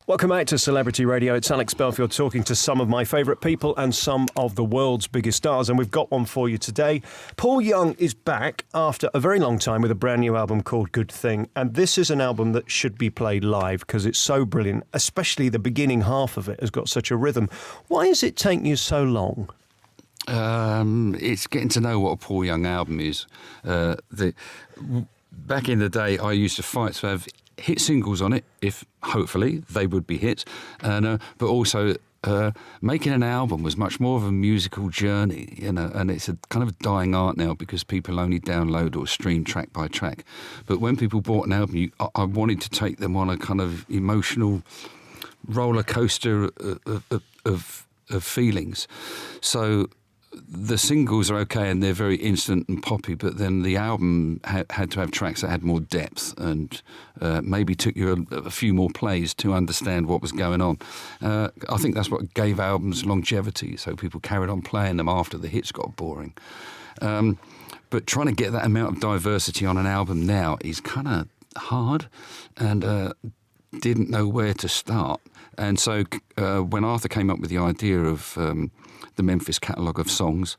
Welcome back to Celebrity Radio. It's Alex Belfield talking to some of my favourite people and some of the world's biggest stars, and we've got one for you today. Paul Young is back after a very long time with a brand new album called Good Thing, and this is an album that should be played live because it's so brilliant, especially the beginning half of it has got such a rhythm. Why has it taken you so long? It's getting to know what a Paul Young album is. Back in the day, I used to fight to have hit singles on it, if hopefully they would be hits, and but also making an album was much more of a musical journey, and it's a kind of dying art now because people only download or stream track by track. But when people bought an album, I wanted to take them on a kind of emotional roller coaster of feelings. So the singles are okay and they're very instant and poppy, but then the album had to have tracks that had more depth and maybe took you a few more plays to understand what was going on. I think that's what gave albums longevity, so people carried on playing them after the hits got boring. But trying to get that amount of diversity on an album now is kind of hard, and didn't know where to start. And so when Arthur came up with the idea of the Memphis catalogue of songs,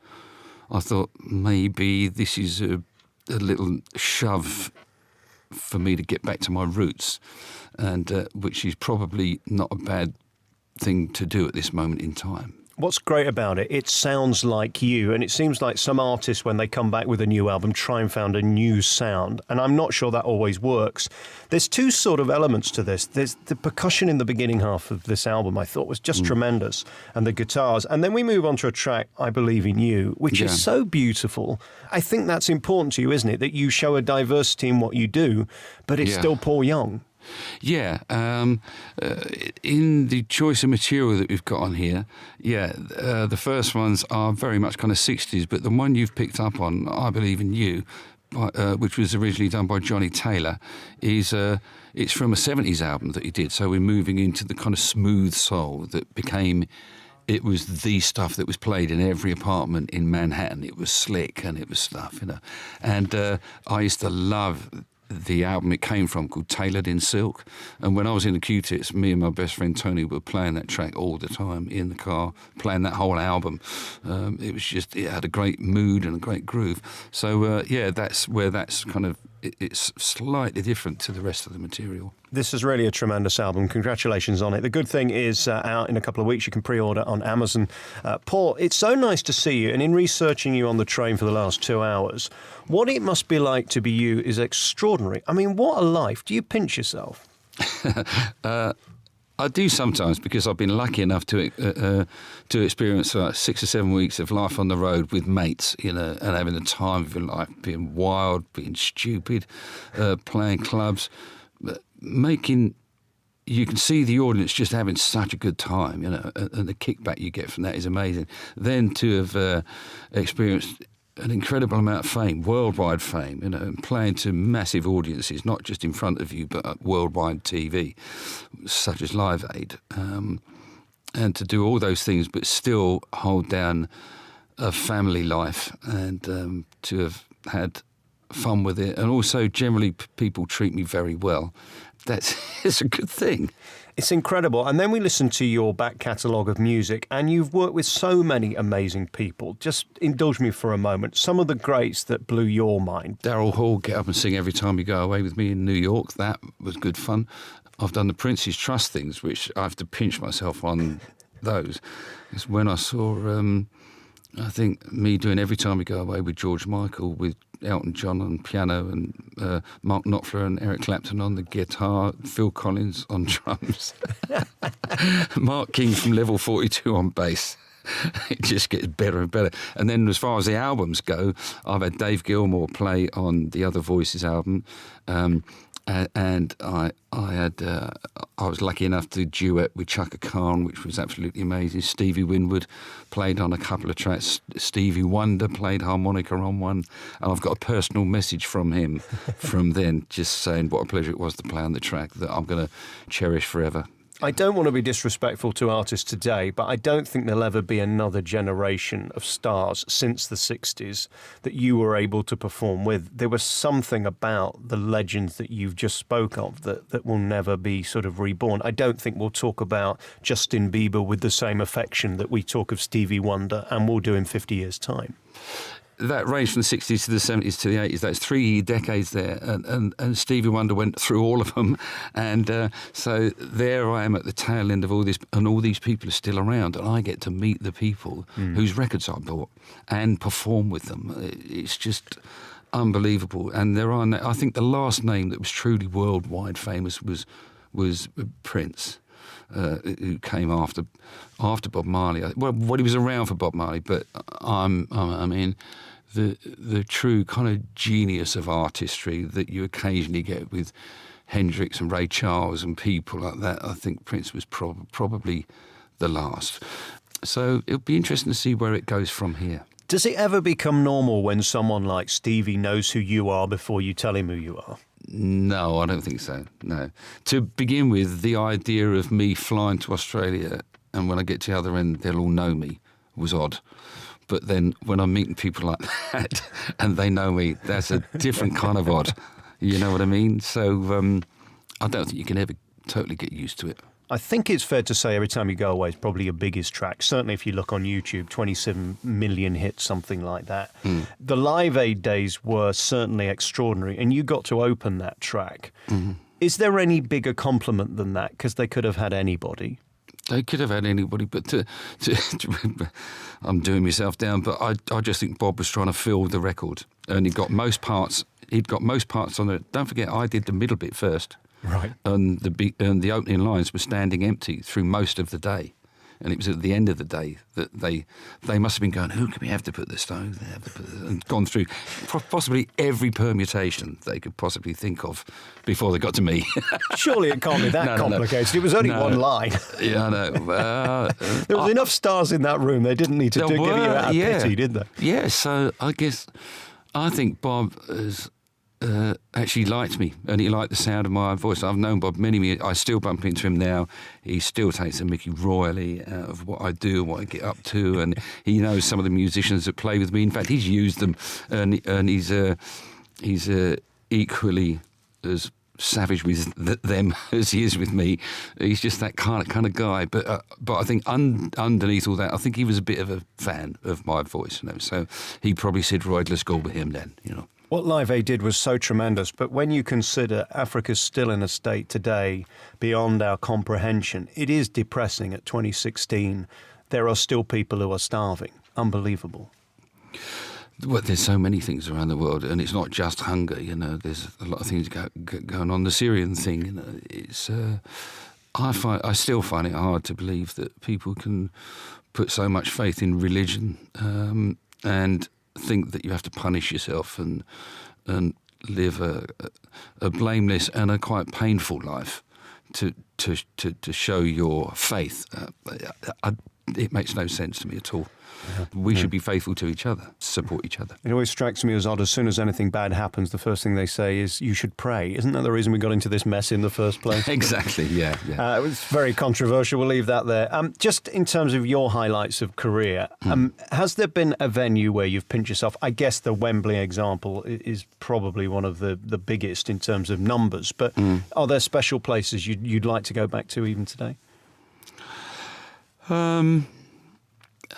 I thought maybe this is a little shove for me to get back to my roots, and which is probably not a bad thing to do at this moment in time. What's great about it, it sounds like you, and it seems like some artists, when they come back with a new album, try and find a new sound, and I'm not sure that always works. There's two sort of elements to this. There's the percussion in the beginning half of this album I thought was just tremendous, and the guitars, and then we move on to a track, I Believe in You, which is so beautiful. I think that's important to you, isn't it, that you show a diversity in what you do, but it's still Paul Young. Yeah, in the choice of material that we've got on here, the first ones are very much kind of 60s, but the one you've picked up on, I Believe in You, which was originally done by Johnny Taylor, is it's from a 70s album that he did, so we're moving into the kind of smooth soul that became... It was the stuff that was played in every apartment in Manhattan. It was slick and it was stuff, And I used to love the album it came from, called Tailored in Silk. And when I was in the Q-Tips, me and my best friend Tony were playing that track all the time in the car, playing that whole album. It was just, it had a great mood and a great groove. So, that's where that's kind of, it's slightly different to the rest of the material. This is really a tremendous album. Congratulations on it. The Good Thing is out in a couple of weeks. You can pre-order on Amazon. Paul, it's so nice to see you. And in researching you on the train for the last 2 hours, what it must be like to be you is extraordinary. I mean, what a life. Do you pinch yourself? I do sometimes, because I've been lucky enough to experience 6 or 7 weeks of life on the road with mates, and having the time of your life, being wild, being stupid, playing clubs, you can see the audience just having such a good time, and the kickback you get from that is amazing. Then to have experienced an incredible amount of fame, worldwide fame, and playing to massive audiences, not just in front of you, but worldwide TV, such as Live Aid. And to do all those things, but still hold down a family life, and to have had fun with it. And also, generally, people treat me very well. It's a good thing. It's incredible. And then we listen to your back catalogue of music, and you've worked with so many amazing people. Just indulge me for a moment. Some of the greats that blew your mind. Daryl Hall, Get Up and Sing Every Time You Go Away with Me in New York. That was good fun. I've done the Prince's Trust things, which I have to pinch myself on those. It's when I saw, I think, me doing Every Time We Go Away with George Michael, with Elton John on piano, and Mark Knopfler and Eric Clapton on the guitar, Phil Collins on drums, Mark King from Level 42 on bass. It just gets better and better. And then as far as the albums go, I've had Dave Gilmour play on the Other Voices album, and I was lucky enough to duet with Chaka Khan, which was absolutely amazing. Stevie Winwood played on a couple of tracks. Stevie Wonder played harmonica on one, and I've got a personal message from him from then, just saying what a pleasure it was to play on the track that I'm going to cherish forever. I don't want to be disrespectful to artists today, but I don't think there'll ever be another generation of stars since the 60s that you were able to perform with. There was something about the legends that you've just spoke of that will never be sort of reborn. I don't think we'll talk about Justin Bieber with the same affection that we talk of Stevie Wonder, and we'll do in 50 years' time. That range from the 60s to the 70s to the 80s, that's 3 decades there. And Stevie Wonder went through all of them. And so there I am at the tail end of all this, and all these people are still around. And I get to meet the people whose records I bought and perform with them. It's just unbelievable. And there are, I think the last name that was truly worldwide famous was Prince. Who came after Bob Marley? Well, he was around for Bob Marley, but I mean, the true kind of genius of artistry that you occasionally get with Hendrix and Ray Charles and people like that. I think Prince was probably the last. So it'll be interesting to see where it goes from here. Does it ever become normal when someone like Stevie knows who you are before you tell him who you are? No, I don't think so, no. To begin with, the idea of me flying to Australia and when I get to the other end, they'll all know me was odd. But then when I'm meeting people like that and they know me, that's a different kind of odd. You know what I mean? So I don't think you can ever totally get used to it. I think it's fair to say Every Time You Go Away is probably your biggest track. Certainly if you look on YouTube, 27 million hits, something like that. The Live Aid days were certainly extraordinary, and you got to open that track. Is there any bigger compliment than that? Because they could have had anybody. They could have had anybody, but I'm doing myself down, but I just think Bob was trying to fill the record, and he got most parts. He'd got most parts on it. Don't forget, I did the middle bit first. Right. And the opening lines were standing empty through most of the day. And it was at the end of the day that they must have been going, who can we have to put this down? And gone through possibly every permutation they could possibly think of before they got to me. Surely it can't be that complicated. No. It was only one line. Yeah, I know. There was enough stars in that room. They didn't need to give you out of pity, did they? Yeah, so I think Bob has actually liked me, and he liked the sound of my voice. I've known Bob many. I still bump into him now. He still takes a mickey royally out of what I do, what I get up to, and he knows some of the musicians that play with me. In fact, he's used them, and he's equally as savage with them as he is with me. He's just that kind of guy. But I think underneath all that, I think he was a bit of a fan of my voice. So he probably said, "Right, let's go with him then." What Live Aid did was so tremendous, but when you consider Africa's still in a state today beyond our comprehension, it is depressing at 2016. There are still people who are starving. Unbelievable. Well, there's so many things around the world, and it's not just hunger. There's a lot of things going on. The Syrian thing, it's. I still find it hard to believe that people can put so much faith in religion and think that you have to punish yourself and live a blameless and a quite painful life to show your faith. It makes no sense to me at all. We should be faithful to each other, support each other. It always strikes me as odd, as soon as anything bad happens, the first thing they say is, you should pray. Isn't that the reason we got into this mess in the first place? Exactly, yeah. It was very controversial. We'll leave that there. Just in terms of your highlights of career, has there been a venue where you've pinched yourself? I guess the Wembley example is probably one of the biggest in terms of numbers, but are there special places you'd like to go back to even today?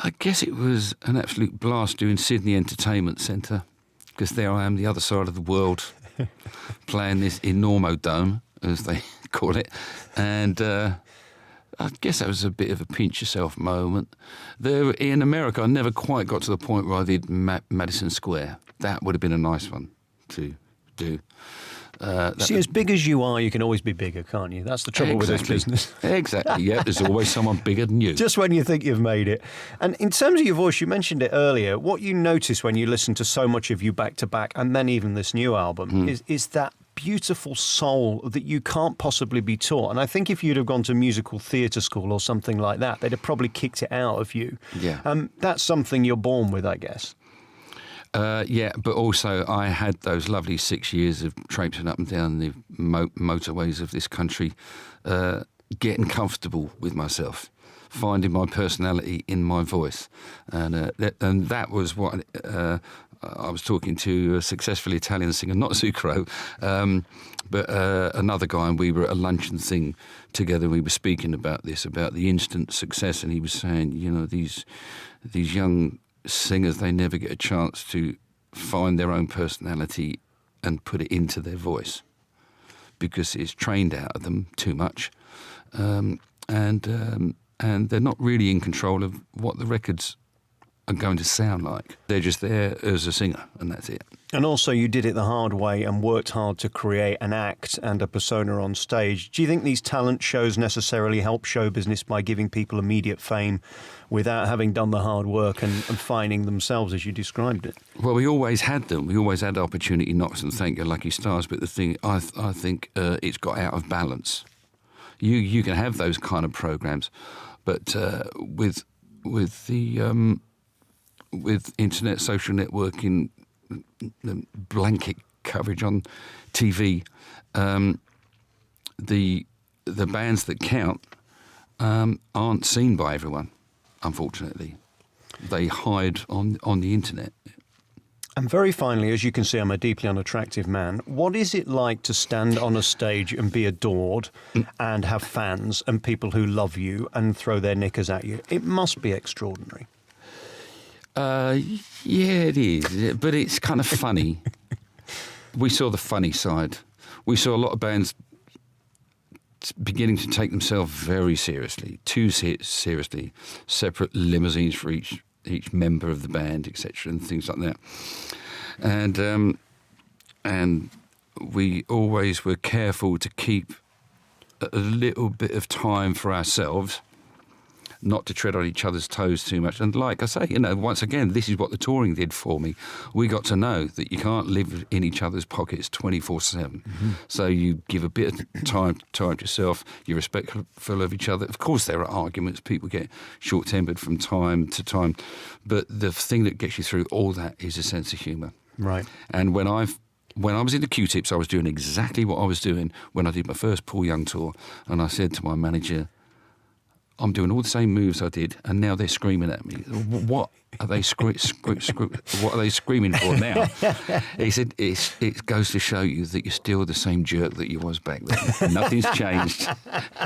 I guess it was an absolute blast doing Sydney Entertainment Centre, because there I am, the other side of the world, playing this Enormo Dome, as they call it. And I guess that was a bit of a pinch yourself moment. There in America, I never quite got to the point where I did Madison Square. That would have been a nice one to do. See, as big as you are, you can always be bigger, can't you? That's the trouble with this business. Exactly, yeah. There's always someone bigger than you. Just when you think you've made it. And in terms of your voice, you mentioned it earlier, what you notice when you listen to so much of you back to back, and then even this new album, is that beautiful soul that you can't possibly be taught. And I think if you'd have gone to musical theatre school or something like that, they'd have probably kicked it out of you. Yeah. That's something you're born with, I guess. Yeah, but also I had those lovely 6 years of traipsing up and down the motorways of this country, getting comfortable with myself, finding my personality in my voice, and that was what I was talking to a successful Italian singer, not Zucchero, but another guy, and we were at a luncheon thing together. We were speaking about this, about the instant success, and he was saying, you know, these young singers, they never get a chance to find their own personality and put it into their voice because it's trained out of them too much, and they're not really in control of what the records are going to sound like. They're just there as a singer, and that's it. And also, you did it the hard way and worked hard to create an act and a persona on stage. Do you think these talent shows necessarily help show business by giving people immediate fame without having done the hard work and finding themselves, as you described it? Well, we always had them. We always had opportunity knocks and thank your lucky stars. But the thing, I think it's got out of balance. You can have those kind of programs, but with internet, social networking, the blanket coverage on TV, the bands that count aren't seen by everyone, unfortunately. They hide on the internet. And very finally, as you can see, I'm a deeply unattractive man. What is it like to stand on a stage and be adored and have fans and people who love you and throw their knickers at you? It must be extraordinary. Yeah, it is, but it's kind of funny. We saw the funny side. We saw a lot of bands beginning to take themselves very seriously, too seriously, separate limousines for each member of the band, etc., and things like that. And we always were careful to keep a little bit of time for ourselves, not to tread on each other's toes too much. And like I say, you know, once again, this is what the touring did for me. We got to know that you can't live in each other's pockets 24/7. Mm-hmm. So you give a bit of time to yourself. You're respectful of each other. Of course, there are arguments. People get short-tempered from time to time. But the thing that gets you through all that is a sense of humour. Right. And when I was in the Q-Tips, I was doing exactly what I was doing when I did my first Paul Young tour. And I said to my manager, I'm doing all the same moves I did, and now they're screaming at me. What are they what are they screaming for now? He said, it goes to show you that you're still the same jerk that you was back then. Nothing's changed,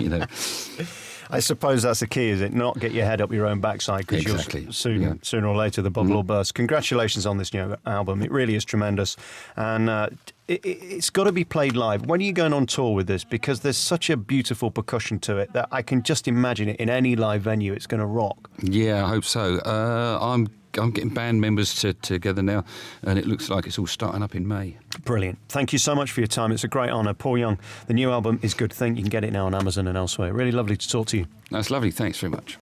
you know. I suppose that's the key, is it? Not get your head up your own backside, because exactly. Sooner or later the bubble will burst. Congratulations on this new album. It really is tremendous. And it's got to be played live. When are you going on tour with this? Because there's such a beautiful percussion to it that I can just imagine it in any live venue. It's going to rock. Yeah, I hope so. I'm getting band members together now, and it looks like it's all starting up in May. Brilliant. Thank you so much for your time. It's a great honour. Paul Young, the new album is Good Thing. You can get it now on Amazon and elsewhere. Really lovely to talk to you. That's lovely. Thanks very much.